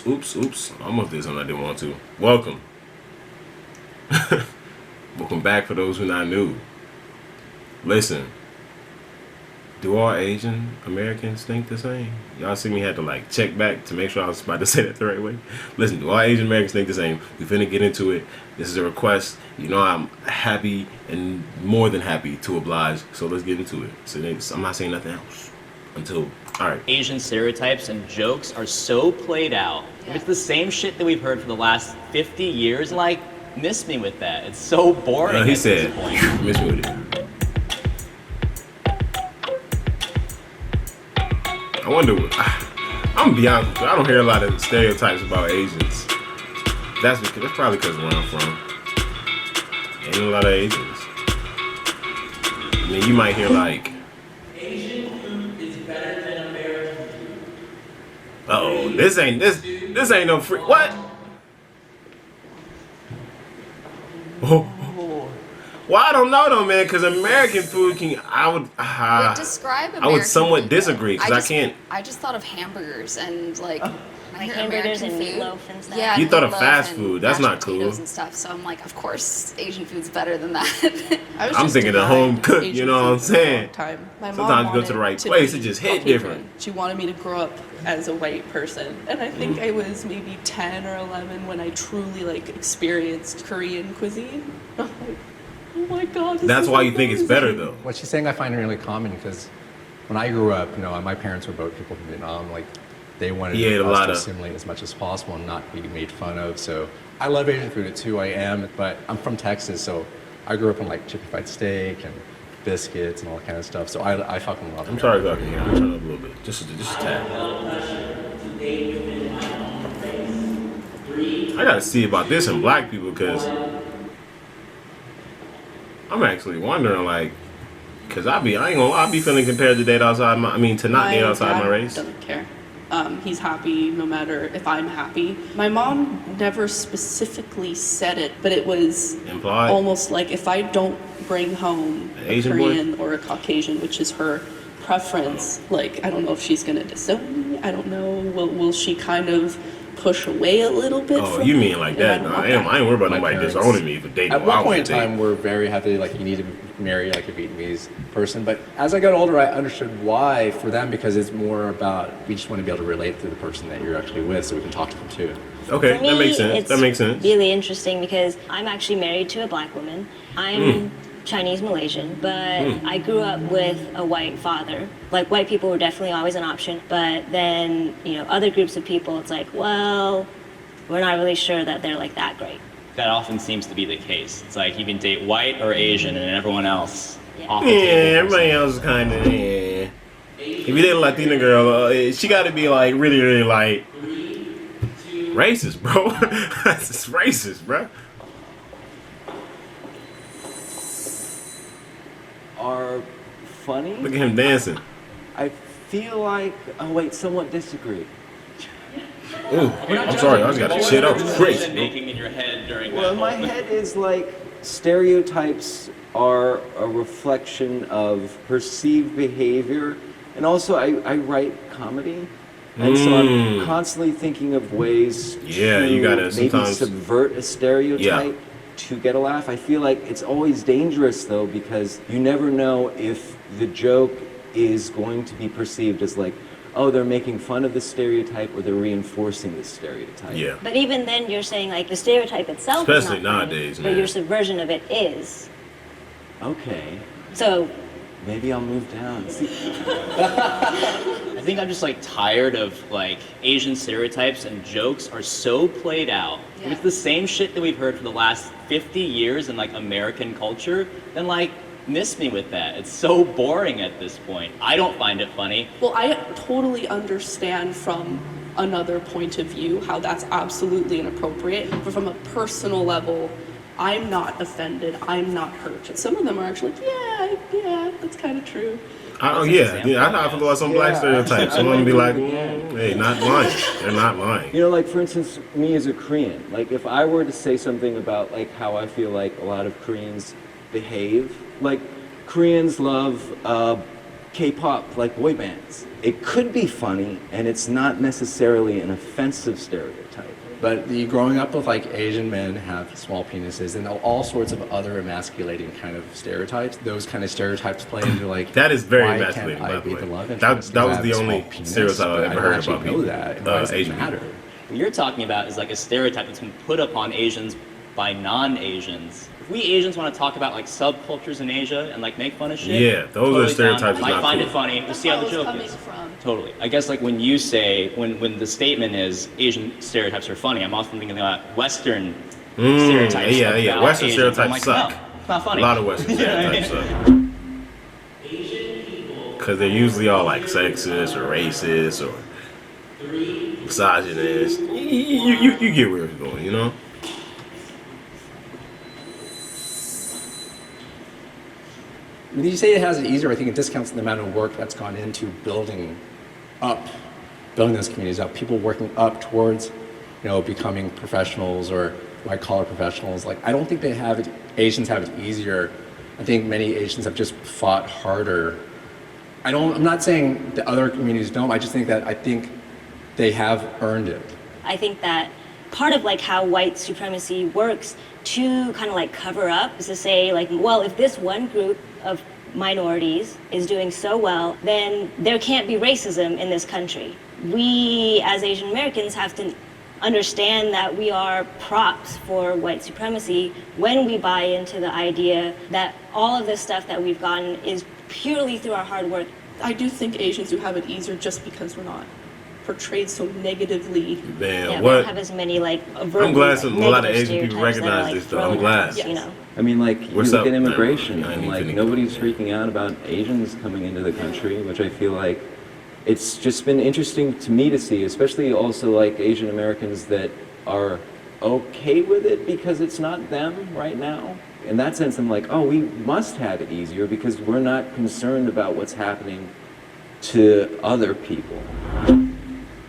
Oops. I almost did something I didn't want to. Welcome. Welcome back for those who not new. Listen, do all Asian Americans think the same? Y'all see me had to like check back to make sure I was about to say that the right way. Listen, do all Asian Americans think the same? We finna get into it. This is a request. You know I'm happy and more than happy to oblige. So let's get into it. So I'm not saying nothing else until. All right. Asian stereotypes and jokes are so played out. Yeah. It's the same shit that we've heard for the last 50 years. Like, miss me with that. It's so boring. He at said, this point. miss me with it. I wonder. I'm gonna be honest with you. I don't hear a lot of stereotypes about Asians. That's probably because where I'm from. Ain't a lot of Asians. I mean, you might hear like. Uh-oh, this ain't no free. What? Oh. Well, I don't know though, man, because American food can. Wait, describe American I would somewhat food, disagree though. because I can't. I just thought of hamburgers and like. I hear hamburgers American and food. meatloaf and stuff. Yeah, You thought of meatloaf fast and food. That's mashed not cool. potatoes and stuff. So I'm like, of course, Asian food's better than that. I'm thinking of home cooked. You know what I'm saying? My mom Sometimes you go to the wanted right to place, be it just hit Caucasian. different. She wanted me to grow up as a white person, and I think Mm. I was maybe 10 or 11 when I truly like experienced Korean cuisine. I'm like, oh my god. That's why you think it's better though. What she's saying I find really common because when I grew up, my parents were both people from Vietnam. Like, they wanted Yeah, a us lot to of- assimilate as much as possible and not be made fun of. So I love Asian food. It's who I am. But I'm from Texas, so I grew up on like chicken fried steak and biscuits and all that kind of stuff. So I fucking love it. I'm sorry if I can hear. I'm turn up a little bit, just a tad. I gotta see about this in black people because I'm actually wondering, like, because I ain't gonna lie, I be feeling compared to date outside to not date outside my dad race. doesn't care. He's happy no matter if I'm happy. My mom never specifically said it, but it was Implied? almost like if I don't bring home An a Asian boy? Korean or a Caucasian, which is her preference, like I don't know if she's gonna disown me. I don't know. Will she kind of push away a little bit? Oh, from you me? mean like And that? don't No, want I ain't worried about My nobody parents- disowning me for dating. At who I one point wanna in time, date. we're very happy, like, you need to marry, like, a Vietnamese person. But as I got older, I understood why for them, because it's more about, we just want to be able to relate to the person that you're actually with so we can talk to them too. Okay, For that me, makes sense. it's That makes sense. really interesting because I'm actually married to a black woman. I'm Chinese Malaysian, but I grew up with a white father. Like, white people were definitely always an option, but then, other groups of people, it's like, well, we're not really sure that they're like that great. That often seems to be the case. It's like you can date white or Asian and everyone else Yeah. off the Yeah, table. everybody else is kind of yeah. If you date a Latina girl, she got to be like really, really like racist, bro. That's just racist, bro. Are funny. Look at him dancing. I feel like, oh wait, somewhat disagree. Ooh, I'm sorry, I just got the shit up. Decision Crazy. bro. making in your head during Well, that my moment. head is like stereotypes are a reflection of perceived behavior, and also I write comedy, and so I'm constantly thinking of ways Yeah, to you gotta maybe sometimes- subvert a stereotype to get a laugh. I feel like it's always dangerous though, because you never know if the joke is going to be perceived as like, oh, they're making fun of the stereotype or they're reinforcing the stereotype. Yeah. But even then, you're saying like the stereotype itself Especially is not funny, nowadays, but man. your subversion of it is. Okay, So maybe I'll move down. See, I think I'm just like tired of like Asian stereotypes and jokes are so played out. If Yeah. it's the same shit that we've heard for the last 50 years in like American culture, then like miss me with that. It's so boring at this point. I don't find it funny. Well, I totally understand from another point of view how that's absolutely inappropriate. But from a personal level, I'm not offended. I'm not hurt. Some of them are actually like, yeah, that's kind of true. Oh yeah, I know I feel about some black stereotypes. Some of them be like, hey, not lying. They're not lying. You know, like for instance, me as a Korean, like if I were to say something about like how I feel like a lot of Koreans behave, like Koreans love K-pop, like boy bands. It could be funny, and it's not necessarily an offensive stereotype. But the growing up with like Asian men have small penises and all sorts of other emasculating kind of stereotypes. Those kind of stereotypes play into like That is very why emasculating, can't I by the be way. the love That interest? was I have the a small only penis, stereotype I've but ever I don't heard actually about know people, that. And why does it Asian matter? people. What you're talking about is like a stereotype that's been put upon Asians by non-Asians. If we Asians want to talk about like subcultures in Asia and like make fun of shit, Yeah, those are totally down. stereotypes Might not find cool. it funny. We'll That's see how where the I was joke coming is. from. Totally. I guess like when you say when the statement is Asian stereotypes are funny, I'm often thinking about Western stereotypes. Yeah, about Western Asians. stereotypes I'm like, suck. No, it's not funny. A lot of Western You know what I stereotypes mean? suck. Because they're usually all like sexist or racist or misogynist. You get where it's going, you know? When you say it has it easier, I think it discounts the amount of work that's gone into building those communities up, people working up towards, becoming professionals or white collar professionals. Like, I don't think Asians have it easier. I think many Asians have just fought harder. I'm not saying the other communities don't, I think they have earned it. I think that part of like how white supremacy works to kind of like cover up is to say like, well, if this one group of minorities is doing so well, then there can't be racism in this country. We as Asian Americans have to understand that we are props for white supremacy when we buy into the idea that all of this stuff that we've gotten is purely through our hard work. I do think Asians do have it easier just because we're not portrayed so negatively. Man, Yeah, we what? don't have as many like overtly, I'm glad a lot of negative Asian people stereotypes that are, recognize like, this, though. I'm thrown glad. at us, you know. I mean, like, you What's look up? at immigration, I and ain't like, finna- nobody's freaking out about Asians coming into the country, which I feel like it's just been interesting to me to see, especially also like Asian Americans that are okay with it because it's not them right now. In that sense, I'm like, oh, we must have it easier because we're not concerned about what's happening to other people.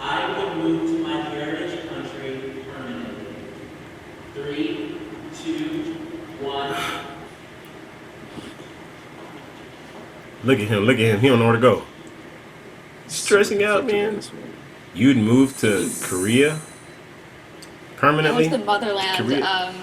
I would move to my heritage country permanently. 3, 2, 1. Look at him. He don't know where to go. Stressing out, man. You'd move to Korea I permanently? went to the motherland Korea.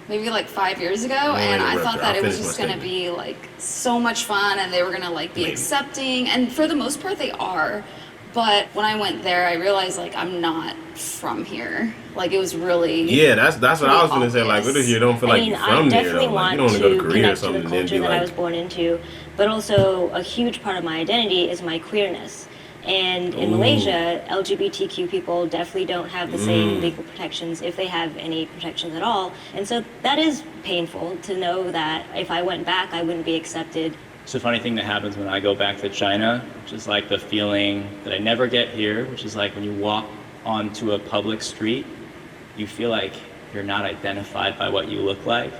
maybe like 5 years ago, I and I interrupt thought you. that I'll it was finish just my gonna statement. be like so much fun, and they were gonna like be Maybe. accepting, and for the most part they are. But when I went there, I realized like I'm not from here. Like it was really Yeah, that's what I was pretty gonna say. Like, what if obvious. you don't feel I like mean, you're I from there? definitely Though? Like, you want don't want to go to to Korea or connect to something the and then culture be that I was like, born into, but also a huge part of my identity is my queerness. And in Ooh. Malaysia, LGBTQ people definitely don't have the Mm. same legal protections, if they have any protections at all. And so that is painful to know that if I went back, I wouldn't be accepted. It's a funny thing that happens when I go back to China, which is like the feeling that I never get here, which is like when you walk onto a public street, you feel like you're not identified by what you look like,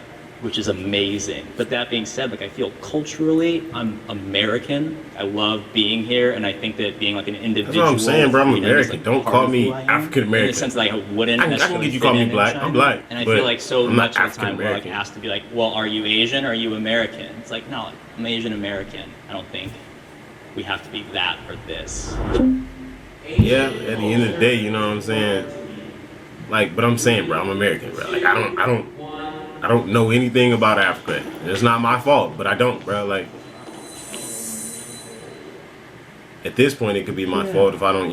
which is amazing. But that being said, like I feel culturally, I'm American. I love being here, and I think that being like an individual. I'm saying, bro. I'm freedom is, American. like, Don't part call of me who I am, African American. In the sense that like, I wouldn't I can necessarily get you call fit me in black. China. I'm black, And I but feel like so I'm not much of the time we're like African-American. asked to be like, well, are you Asian? Or are you American? It's like, no, I'm Asian American. I don't think we have to be that or this. yeah. At the end of the day, you know what I'm saying. Like, but I'm saying, bro, I'm American, bro. Like, I don't know anything about Africa. It's not my fault, but I don't, bro. Like, at this point, it could be my fault if I don't,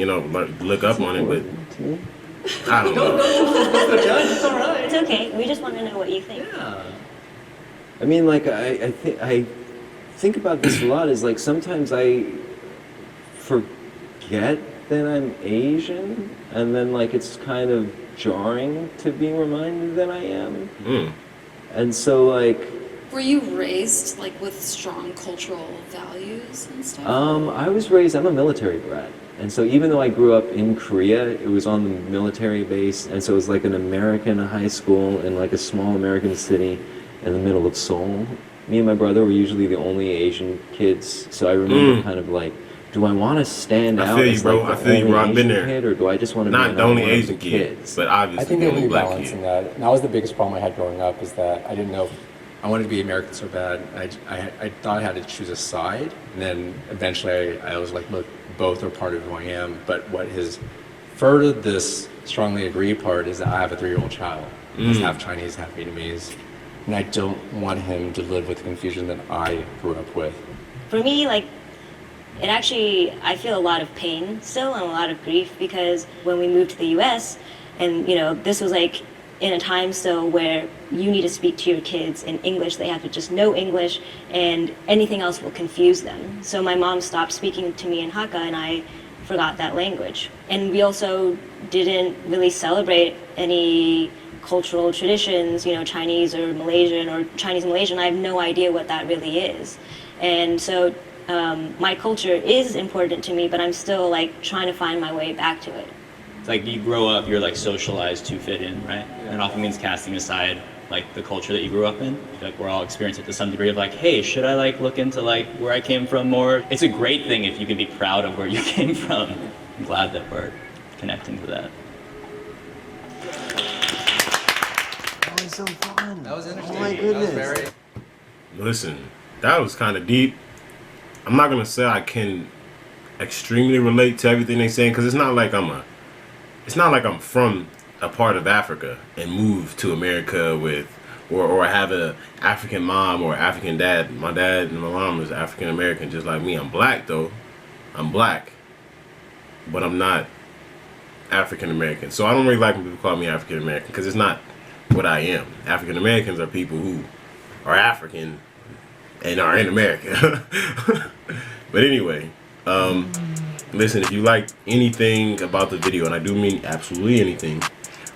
look up on it. But I don't know. It's okay. We just want to know what you think. I mean, like, I think about this a lot. Is like sometimes I forget that I'm Asian, and then like it's kind of jarring to be reminded that I am. Mm. And so like, Were you raised like with strong cultural values and stuff? I was raised. I'm a military brat, and so even though I grew up in Korea, it was on the military base, and so it was like an American high school in like a small American city in the middle of Seoul. Me and my brother were usually the only Asian kids, so I remember kind of like, do I want to stand I out feel you, as bro. like I the feel you, only bro. I've been Asian there. kid, or do I just want to be Not the another only one of Asian the kid, kids? but I obviously think the they're only black rebalancing kid. that. And that was the biggest problem I had growing up, is that I didn't know if I wanted to be American so bad. I thought I had to choose a side, and then eventually I was like, look, both are part of who I am. But what has furthered this strongly agree part is that I have a 3-year-old child. He's half Chinese, half Vietnamese, and I don't want him to live with the confusion that I grew up with. For me, like, it actually, I feel a lot of pain still and a lot of grief because when we moved to the US, and this was like in a time still where you need to speak to your kids in English, they have to just know English, and anything else will confuse them. So my mom stopped speaking to me in Hakka, and I forgot that language. And we also didn't really celebrate any cultural traditions, Chinese or Malaysian or Chinese Malaysian. I have no idea what that really is. And so my culture is important to me, but I'm still like trying to find my way back to it. It's like you grow up, you're like socialized to fit in, right? And it often means casting aside like the culture that you grew up in. I feel like we're all experiencing it to some degree of like, hey, should I like look into like where I came from more? It's a great thing if you can be proud of where you came from. I'm glad that we're connecting to that. That was so fun. That was interesting. Oh my goodness. That was very... Listen, that was kind of deep. I'm not gonna say I can extremely relate to everything they're saying, because it's not like I'm from a part of Africa and moved to America with, or have a African mom or African dad. My dad and my mom was African American, just like me. I'm black though. I'm black, but I'm not African American. So I don't really like when people call me African American, because it's not what I am. African Americans are people who are African and are in America. But anyway, listen, if you like anything about the video, and I do mean absolutely anything,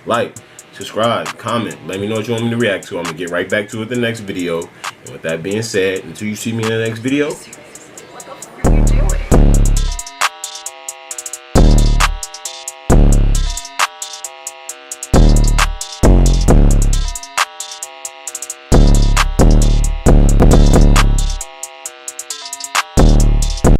like, subscribe, comment, let me know what you want me to react to. I'm gonna get right back to it in the next video. And with that being said, until you see me in the next video,